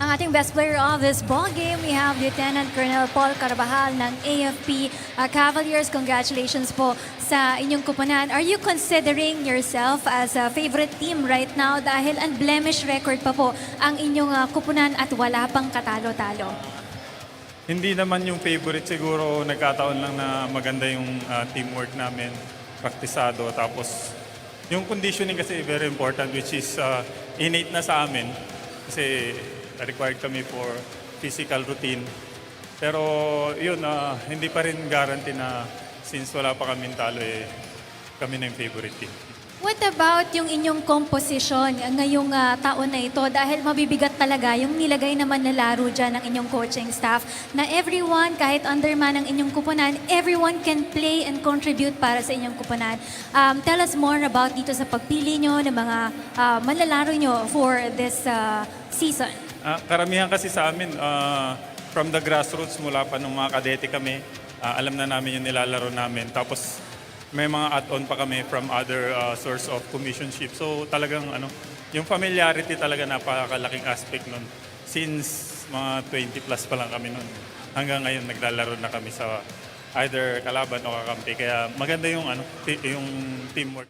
Ang ating best player of this ball game, we have Lieutenant Colonel Paul Carvajal ng AFP Cavaliers. Congratulations po sa inyong kupunan. Are you considering yourself as a favorite team right now dahil unblemished record pa po ang inyong kupunan at wala pang katalo-talo? Hindi naman yung favorite, siguro nagkataon lang na maganda yung teamwork namin, praktisado. Tapos yung conditioning kasi very important, which is innate na sa amin kasi required kami for physical routine. Pero yun, hindi pa rin guarantee na since wala pa kami talo, kami na yung favorite team. What about yung inyong komposisyon ngayong taon na ito? Dahil mabibigat talaga yung nilagay naman na laro dyan ng inyong coaching staff na everyone, kahit underman ang inyong kupunan, everyone can play and contribute para sa inyong kupunan. Tell us more about dito sa pagpili nyo ng mga manlalaro nyo for this season. Karamihan kasi sa amin, from the grassroots, mula pa nung mga kadete kami, alam na namin yung nilalaro namin. Tapos may mga add-on pa kami from other source of commissionship. So talagang yung familiarity talaga napakalaking aspect nun. Since mga 20 plus pa lang kami nun. Hanggang ngayon naglalaro na kami sa either kalaban o kakampi. Kaya maganda yung teamwork.